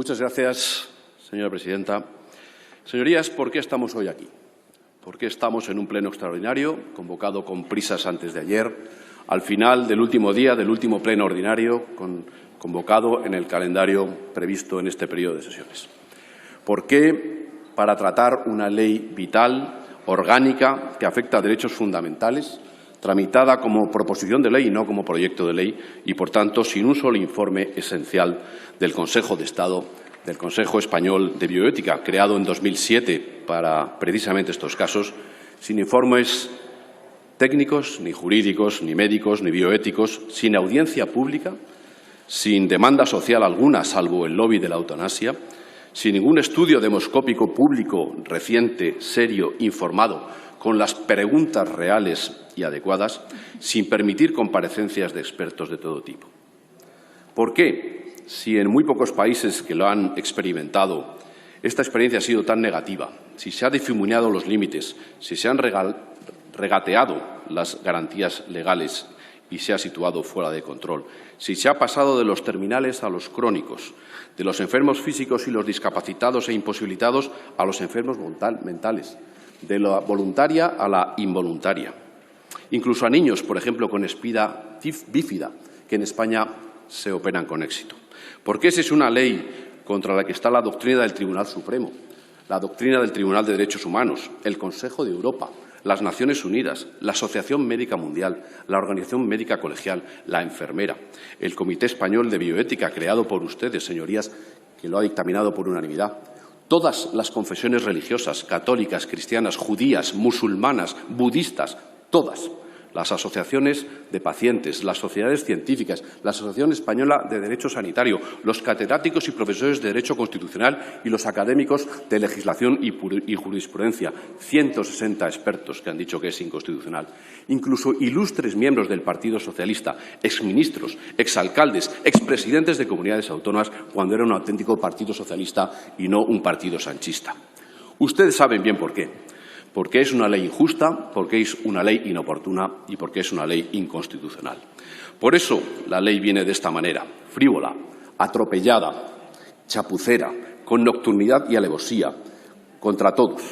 Muchas gracias, señora presidenta. Señorías, ¿por qué estamos hoy aquí? ¿Por qué estamos en un pleno extraordinario, convocado con prisas antes de ayer, al final del último día del último pleno ordinario, convocado en el calendario previsto en este periodo de sesiones? ¿Por qué para tratar una ley vital, orgánica, que afecta a derechos fundamentales, tramitada como proposición de ley y no como proyecto de ley y, por tanto, sin un solo informe esencial del Consejo de Estado, del Consejo Español de Bioética, creado en 2007 para precisamente estos casos, sin informes técnicos, ni jurídicos, ni médicos, ni bioéticos, sin audiencia pública, sin demanda social alguna, salvo el lobby de la eutanasia, sin ningún estudio demoscópico público reciente, serio, informado, con las preguntas reales y adecuadas, sin permitir comparecencias de expertos de todo tipo? ¿Por qué, si en muy pocos países que lo han experimentado esta experiencia ha sido tan negativa, si se han difuminado los límites, si se han regateado las garantías legales y se ha situado fuera de control, si se ha pasado de los terminales a los crónicos, de los enfermos físicos y los discapacitados e imposibilitados a los enfermos mentales, de la voluntaria a la involuntaria, incluso a niños, por ejemplo, con espina bífida, que en España se operan con éxito? Porque esa es una ley contra la que está la doctrina del Tribunal Supremo, la doctrina del Tribunal de Derechos Humanos, el Consejo de Europa, las Naciones Unidas, la Asociación Médica Mundial, la Organización Médica Colegial, la Enfermera, el Comité Español de Bioética, creado por ustedes, señorías, que lo ha dictaminado por unanimidad. Todas las confesiones religiosas, católicas, cristianas, judías, musulmanas, budistas, todas. Las asociaciones de pacientes, las sociedades científicas, la Asociación Española de Derecho Sanitario, los catedráticos y profesores de Derecho Constitucional y los académicos de Legislación y Jurisprudencia, 160 expertos que han dicho que es inconstitucional. Incluso ilustres miembros del Partido Socialista, exministros, exalcaldes, expresidentes de comunidades autónomas, cuando era un auténtico Partido Socialista y no un partido sanchista. Ustedes saben bien por qué. Porque es una ley injusta, porque es una ley inoportuna y porque es una ley inconstitucional. Por eso la ley viene de esta manera, frívola, atropellada, chapucera, con nocturnidad y alevosía, contra todos.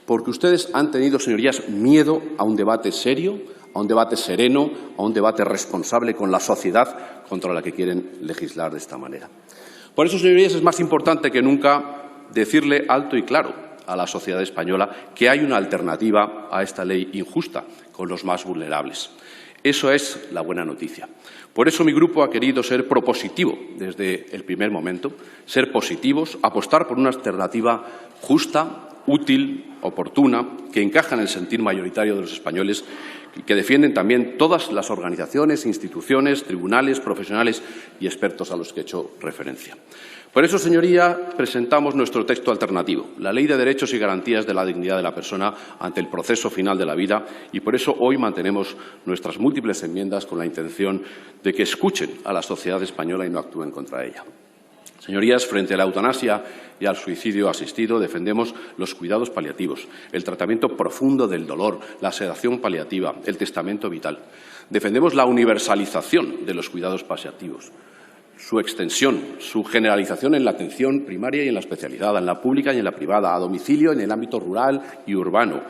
Porque ustedes han tenido, señorías, miedo a un debate serio, a un debate sereno, a un debate responsable con la sociedad contra la que quieren legislar de esta manera. Por eso, señorías, es más importante que nunca decirle alto y claro a la sociedad española que hay una alternativa a esta ley injusta con los más vulnerables. Eso es la buena noticia. Por eso mi grupo ha querido ser propositivo desde el primer momento, ser positivos, apostar por una alternativa justa, útil, oportuna, que encaja en el sentir mayoritario de los españoles y que defienden también todas las organizaciones, instituciones, tribunales, profesionales y expertos a los que he hecho referencia. Por eso, señoría, presentamos nuestro texto alternativo, la Ley de Derechos y Garantías de la Dignidad de la Persona ante el proceso final de la vida, y por eso hoy mantenemos nuestras múltiples enmiendas con la intención de que escuchen a la sociedad española y no actúen contra ella. Señorías, frente a la eutanasia y al suicidio asistido, defendemos los cuidados paliativos, el tratamiento profundo del dolor, la sedación paliativa, el testamento vital. Defendemos la universalización de los cuidados paliativos, su extensión, su generalización en la atención primaria y en la especializada, en la pública y en la privada, a domicilio en el ámbito rural y urbano,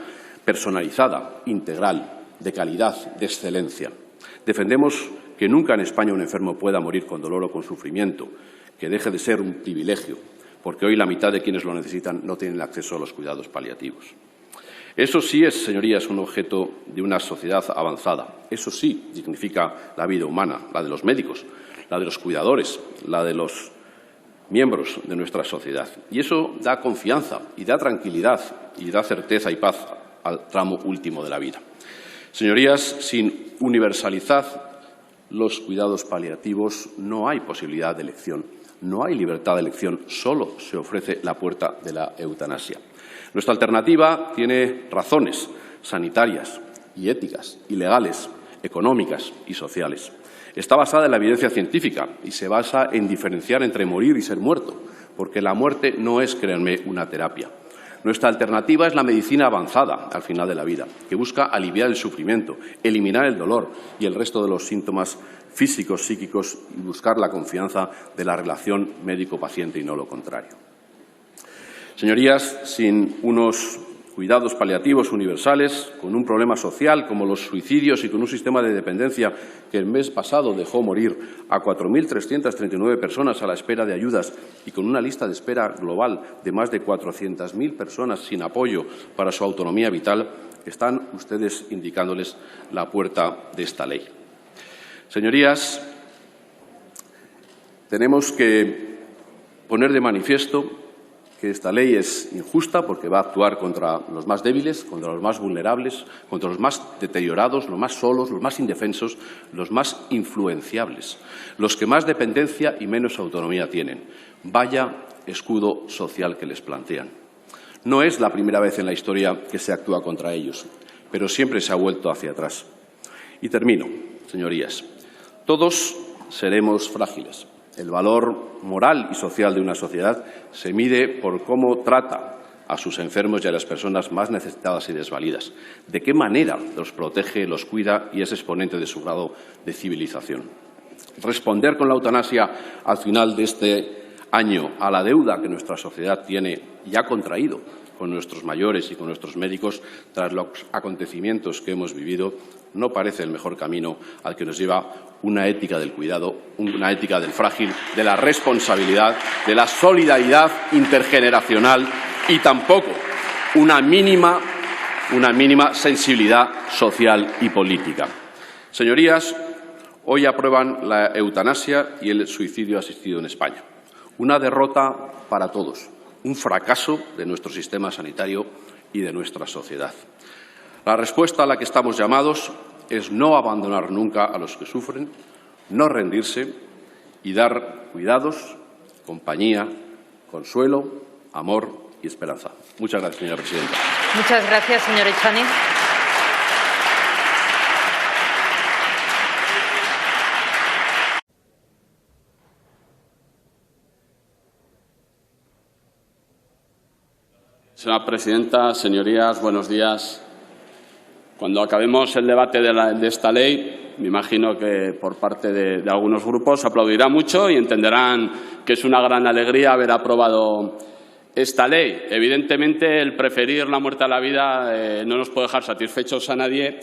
personalizada, integral, de calidad, de excelencia. Defendemos que nunca en España un enfermo pueda morir con dolor o con sufrimiento, que deje de ser un privilegio, porque hoy la mitad de quienes lo necesitan no tienen acceso a los cuidados paliativos. Eso sí es, señorías, un objeto de una sociedad avanzada. Eso sí dignifica la vida humana, la de los médicos, la de los cuidadores, la de los miembros de nuestra sociedad. Y eso da confianza y da tranquilidad y da certeza y paz al tramo último de la vida. Señorías, sin universalizar los cuidados paliativos no hay posibilidad de elección, no hay libertad de elección, solo se ofrece la puerta de la eutanasia. Nuestra alternativa tiene razones sanitarias y éticas y legales, económicas y sociales. Está basada en la evidencia científica y se basa en diferenciar entre morir y ser muerto, porque la muerte no es, créanme, una terapia. Nuestra alternativa es la medicina avanzada al final de la vida, que busca aliviar el sufrimiento, eliminar el dolor y el resto de los síntomas físicos, psíquicos y buscar la confianza de la relación médico-paciente y no lo contrario. Señorías, sin unos cuidados paliativos universales, con un problema social como los suicidios y con un sistema de dependencia que el mes pasado dejó morir a 4.339 personas a la espera de ayudas y con una lista de espera global de más de 400.000 personas sin apoyo para su autonomía vital, están ustedes indicándoles la puerta de esta ley. Señorías, tenemos que poner de manifiesto que esta ley es injusta porque va a actuar contra los más débiles, contra los más vulnerables, contra los más deteriorados, los más solos, los más indefensos, los más influenciables, los que más dependencia y menos autonomía tienen. Vaya escudo social que les plantean. No es la primera vez en la historia que se actúa contra ellos, pero siempre se ha vuelto hacia atrás. Y termino, señorías. Todos seremos frágiles. El valor moral y social de una sociedad se mide por cómo trata a sus enfermos y a las personas más necesitadas y desvalidas, de qué manera los protege, los cuida y es exponente de su grado de civilización. Responder con la eutanasia al final de este año a la deuda que nuestra sociedad tiene y ha contraído con nuestros mayores y con nuestros médicos tras los acontecimientos que hemos vivido, no parece el mejor camino al que nos lleva una ética del cuidado, una ética del frágil, de la responsabilidad, de la solidaridad intergeneracional y tampoco una mínima sensibilidad social y política. Señorías, hoy aprueban la eutanasia y el suicidio asistido en España. Una derrota para todos, un fracaso de nuestro sistema sanitario y de nuestra sociedad. La respuesta a la que estamos llamados es no abandonar nunca a los que sufren, no rendirse y dar cuidados, compañía, consuelo, amor y esperanza. Muchas gracias, señora presidenta. Muchas gracias, señor Echaniz. Señora presidenta, señorías, buenos días. Cuando acabemos el debate de esta ley, me imagino que por parte de algunos grupos aplaudirá mucho y entenderán que es una gran alegría haber aprobado esta ley. Evidentemente, el preferir la muerte a la vida no nos puede dejar satisfechos a nadie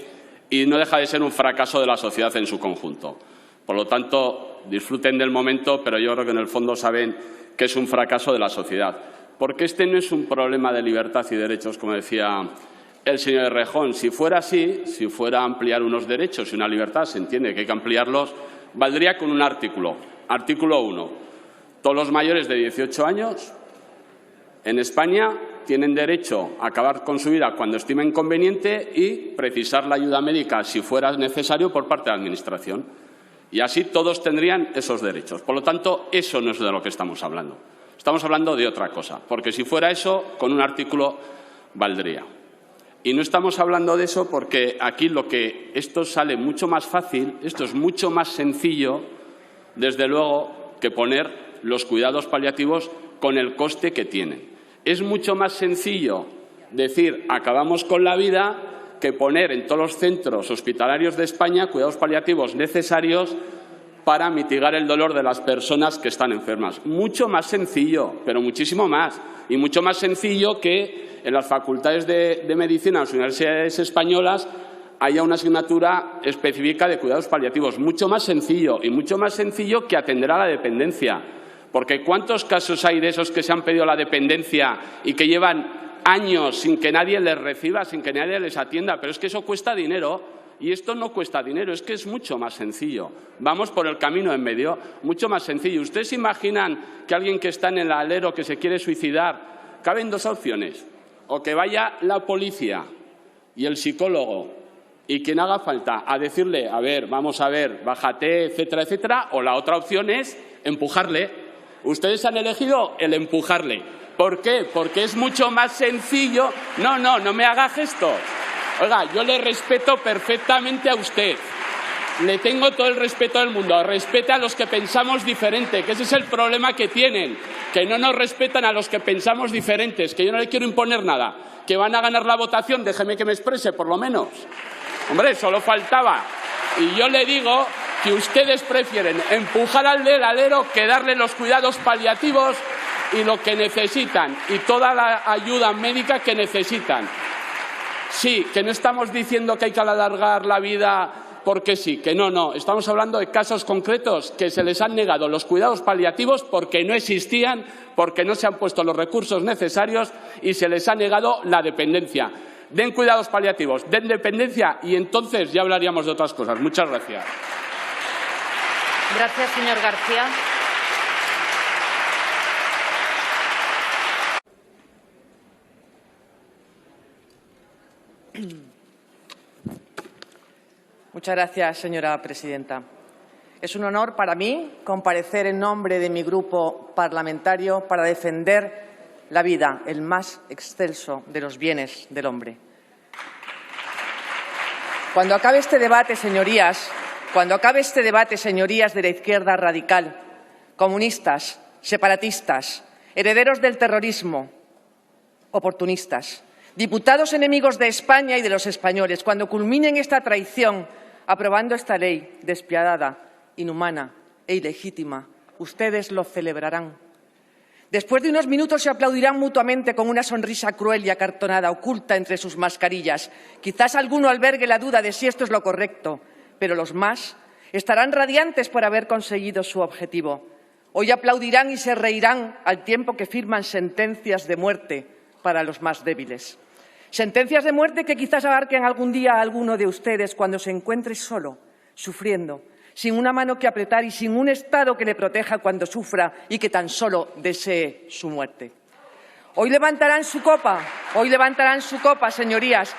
y no deja de ser un fracaso de la sociedad en su conjunto. Por lo tanto, disfruten del momento, pero yo creo que en el fondo saben que es un fracaso de la sociedad. Porque este no es un problema de libertad y derechos, como decía el señor Errejón. Si fuera así, si fuera ampliar unos derechos y una libertad, se entiende que hay que ampliarlos, valdría con un artículo. Artículo 1. Todos los mayores de 18 años en España tienen derecho a acabar con su vida cuando estimen conveniente y precisar la ayuda médica, si fuera necesario, por parte de la Administración. Y así todos tendrían esos derechos. Por lo tanto, eso no es de lo que estamos hablando. Estamos hablando de otra cosa, porque si fuera eso, con un artículo valdría. Y no estamos hablando de eso porque aquí esto sale mucho más fácil, esto es mucho más sencillo, desde luego, que poner los cuidados paliativos con el coste que tienen. Es mucho más sencillo decir acabamos con la vida que poner en todos los centros hospitalarios de España cuidados paliativos necesarios para mitigar el dolor de las personas que están enfermas. Mucho más sencillo, pero muchísimo más. Y mucho más sencillo que en las facultades de medicina de las universidades españolas haya una asignatura específica de cuidados paliativos. Mucho más sencillo y mucho más sencillo que atender a la dependencia. Porque ¿cuántos casos hay de esos que se han pedido la dependencia y que llevan años sin que nadie les reciba, sin que nadie les atienda? Pero es que eso cuesta dinero. Y esto no cuesta dinero, es que es mucho más sencillo. Vamos por el camino en medio, mucho más sencillo. ¿Ustedes se imaginan que alguien que está en el alero, que se quiere suicidar, caben dos opciones? O que vaya la policía y el psicólogo y quien haga falta a decirle, a ver, vamos a ver, bájate, etcétera, etcétera, o la otra opción es empujarle. Ustedes han elegido el empujarle. ¿Por qué? Porque es mucho más sencillo. No me haga gestos. Oiga, yo le respeto perfectamente a usted. le tengo todo el respeto del mundo. Respete a los que pensamos diferente, que ese es el problema que tienen, que no nos respetan a los que pensamos diferentes, que yo no le quiero imponer nada, que van a ganar la votación, déjeme que me exprese, por lo menos. Hombre, solo faltaba. Y yo le digo que ustedes prefieren empujar al del alero que darle los cuidados paliativos y lo que necesitan, y toda la ayuda médica que necesitan. Sí, que no estamos diciendo que hay que alargar la vida porque sí, que no. Estamos hablando de casos concretos que se les han negado los cuidados paliativos porque no existían, porque no se han puesto los recursos necesarios y se les ha negado la dependencia. Den cuidados paliativos, den dependencia y entonces ya hablaríamos de otras cosas. Muchas gracias. Gracias, señor García. Muchas gracias, señora presidenta. Es un honor para mí comparecer en nombre de mi grupo parlamentario para defender la vida, el más excelso de los bienes del hombre. Cuando acabe este debate, señorías de la izquierda radical, comunistas, separatistas, herederos del terrorismo, oportunistas, diputados enemigos de España y de los españoles, cuando culminen esta traición aprobando esta ley despiadada, inhumana e ilegítima, ustedes lo celebrarán. Después de unos minutos se aplaudirán mutuamente con una sonrisa cruel y acartonada oculta entre sus mascarillas. Quizás alguno albergue la duda de si esto es lo correcto, pero los más estarán radiantes por haber conseguido su objetivo. Hoy aplaudirán y se reirán al tiempo que firman sentencias de muerte para los más débiles. Sentencias de muerte que quizás abarquen algún día a alguno de ustedes cuando se encuentre solo, sufriendo, sin una mano que apretar y sin un Estado que le proteja cuando sufra y que tan solo desee su muerte. Hoy levantarán su copa, señorías,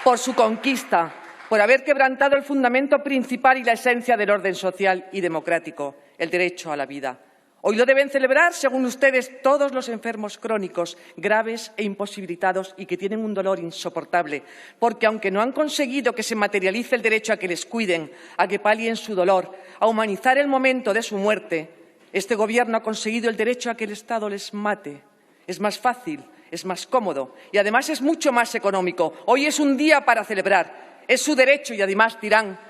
por su conquista, por haber quebrantado el fundamento principal y la esencia del orden social y democrático, el derecho a la vida. Hoy lo deben celebrar, según ustedes, todos los enfermos crónicos, graves e imposibilitados y que tienen un dolor insoportable, porque aunque no han conseguido que se materialice el derecho a que les cuiden, a que palien su dolor, a humanizar el momento de su muerte, este Gobierno ha conseguido el derecho a que el Estado les mate. Es más fácil, es más cómodo y además es mucho más económico. Hoy es un día para celebrar. Es su derecho y además dirán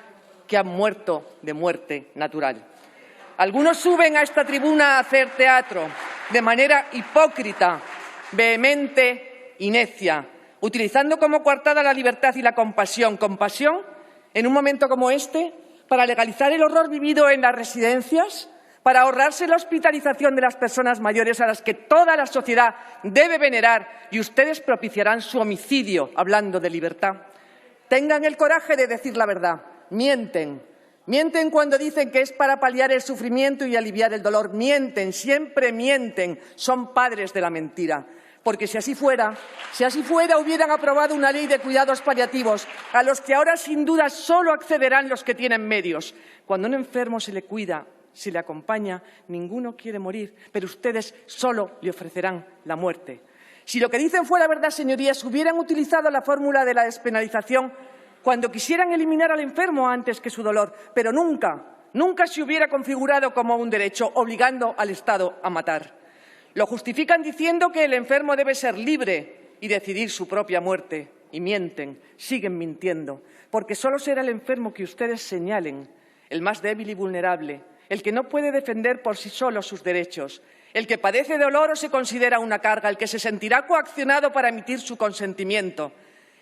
que han muerto de muerte natural. Algunos suben a esta tribuna a hacer teatro de manera hipócrita, vehemente y necia, utilizando como coartada la libertad y la compasión. Compasión en un momento como este para legalizar el horror vivido en las residencias, para ahorrarse la hospitalización de las personas mayores a las que toda la sociedad debe venerar y ustedes propiciarán su homicidio hablando de libertad. Tengan el coraje de decir la verdad. Mienten. Mienten cuando dicen que es para paliar el sufrimiento y aliviar el dolor. Mienten, siempre mienten. Son padres de la mentira. Porque si así fuera, hubieran aprobado una ley de cuidados paliativos a los que ahora sin duda solo accederán los que tienen medios. Cuando a un enfermo se le cuida, se le acompaña, ninguno quiere morir, pero ustedes solo le ofrecerán la muerte. Si lo que dicen fuera verdad, señorías, hubieran utilizado la fórmula de la despenalización cuando quisieran eliminar al enfermo antes que su dolor, pero nunca se hubiera configurado como un derecho, obligando al Estado a matar. Lo justifican diciendo que el enfermo debe ser libre y decidir su propia muerte. Y mienten, siguen mintiendo, porque solo será el enfermo que ustedes señalen, el más débil y vulnerable, el que no puede defender por sí solo sus derechos, el que padece dolor o se considera una carga, el que se sentirá coaccionado para emitir su consentimiento.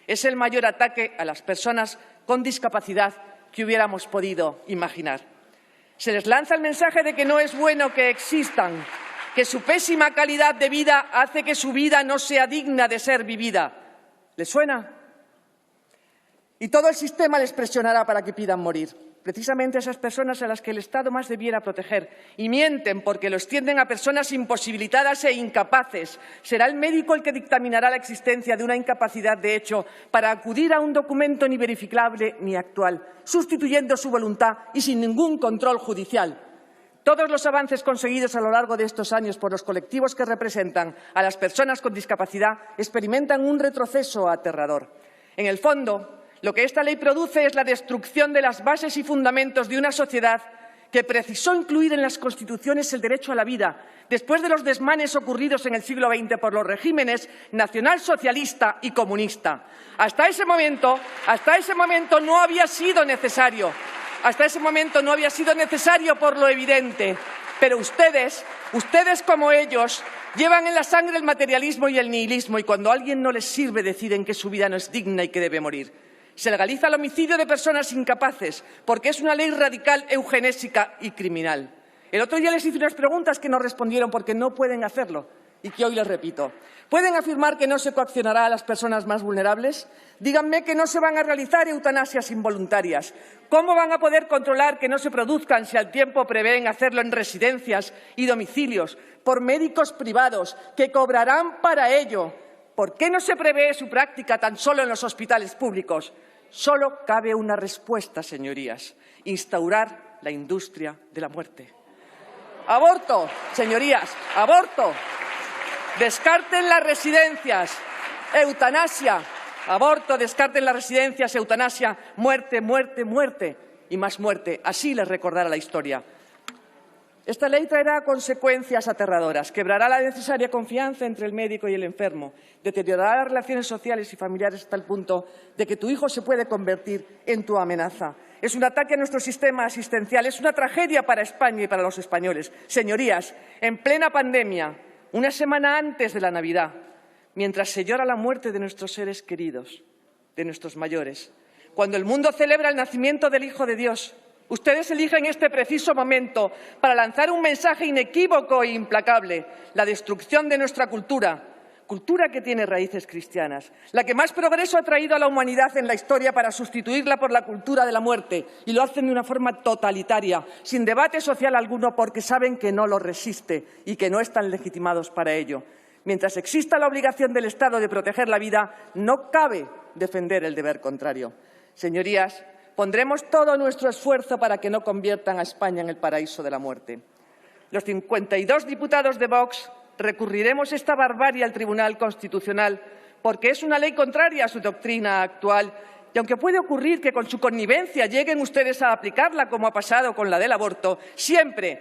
Es el mayor ataque a las personas con discapacidad que hubiéramos podido imaginar. Se les lanza el mensaje de que no es bueno que existan, que su pésima calidad de vida hace que su vida no sea digna de ser vivida. ¿Les suena? Y todo el sistema les presionará para que pidan morir. Precisamente esas personas a las que el Estado más debiera proteger. Y mienten porque lo extienden a personas imposibilitadas e incapaces. Será el médico el que dictaminará la existencia de una incapacidad de hecho para acudir a un documento ni verificable ni actual, sustituyendo su voluntad y sin ningún control judicial. Todos los avances conseguidos a lo largo de estos años por los colectivos que representan a las personas con discapacidad experimentan un retroceso aterrador. En el fondo, Lo que esta ley produce es la destrucción de las bases y fundamentos de una sociedad que precisó incluir en las constituciones el derecho a la vida, después de los desmanes ocurridos en el siglo XX por los regímenes nacionalsocialista y comunista. Hasta ese momento no había sido necesario. Hasta ese momento no había sido necesario por lo evidente. Pero ustedes como ellos, llevan en la sangre el materialismo y el nihilismo, y cuando a alguien no les sirve deciden que su vida no es digna y que debe morir. Se legaliza el homicidio de personas incapaces porque es una ley radical, eugenésica y criminal. El otro día les hice unas preguntas que no respondieron porque no pueden hacerlo y que hoy les repito. ¿Pueden afirmar que no se coaccionará a las personas más vulnerables? Díganme que no se van a realizar eutanasias involuntarias. ¿Cómo van a poder controlar que no se produzcan si al tiempo prevén hacerlo en residencias y domicilios por médicos privados que cobrarán para ello? ¿Por qué no se prevé su práctica tan solo en los hospitales públicos? Solo cabe una respuesta, señorías: instaurar la industria de la muerte. Aborto, señorías, aborto. Descarten las residencias. Eutanasia. Aborto, descarten las residencias, eutanasia, muerte, muerte, muerte y más muerte. Así les recordará la historia. Esta ley traerá consecuencias aterradoras, quebrará la necesaria confianza entre el médico y el enfermo, deteriorará las relaciones sociales y familiares hasta el punto de que tu hijo se puede convertir en tu amenaza. Es un ataque a nuestro sistema asistencial, es una tragedia para España y para los españoles. Señorías, en plena pandemia, una semana antes de la Navidad, mientras se llora la muerte de nuestros seres queridos, de nuestros mayores, cuando el mundo celebra el nacimiento del Hijo de Dios, ustedes eligen este preciso momento para lanzar un mensaje inequívoco e implacable: la destrucción de nuestra cultura que tiene raíces cristianas, la que más progreso ha traído a la humanidad en la historia, para sustituirla por la cultura de la muerte, y lo hacen de una forma totalitaria, sin debate social alguno, porque saben que no lo resiste y que no están legitimados para ello. Mientras exista la obligación del Estado de proteger la vida, no cabe defender el deber contrario. Señorías, pondremos todo nuestro esfuerzo para que no conviertan a España en el paraíso de la muerte. Los 52 diputados de Vox recurriremos esta barbarie al Tribunal Constitucional porque es una ley contraria a su doctrina actual, y aunque puede ocurrir que con su connivencia lleguen ustedes a aplicarla, como ha pasado con la del aborto, siempre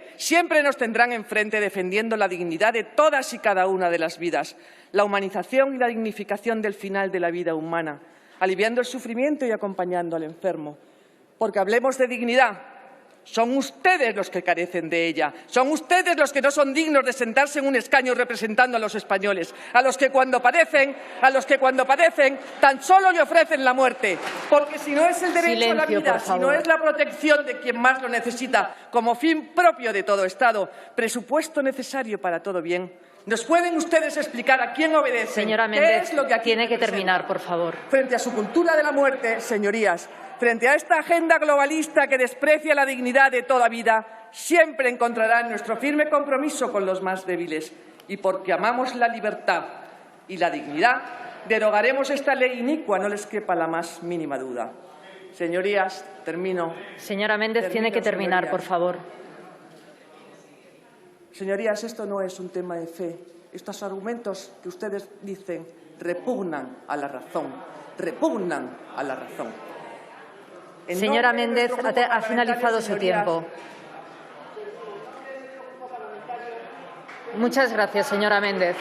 nos tendrán enfrente defendiendo la dignidad de todas y cada una de las vidas, la humanización y la dignificación del final de la vida humana, aliviando el sufrimiento y acompañando al enfermo. Porque hablemos de dignidad. Son ustedes los que carecen de ella. Son ustedes los que no son dignos de sentarse en un escaño representando a los españoles, a los que cuando padecen tan solo le ofrecen la muerte. Porque si no es el derecho a la vida, si no es la protección de quien más lo necesita, como fin propio de todo Estado, presupuesto necesario para todo bien, ¿nos pueden ustedes explicar a quién obedecen? Señora ¿Qué Méndez, es lo que aquí tiene que representan? terminar, por favor. Frente a su cultura de la muerte, señorías, frente a esta agenda globalista que desprecia la dignidad de toda vida, siempre encontrarán nuestro firme compromiso con los más débiles. Y porque amamos la libertad y la dignidad, derogaremos esta ley inicua, no les quepa la más mínima duda. Señorías, termino. Señora Méndez, tiene que terminar, por favor. Señorías, esto no es un tema de fe. Estos argumentos que ustedes dicen repugnan a la razón. Repugnan a la razón. Señora Méndez, ha finalizado su tiempo. Muchas gracias, señora Méndez.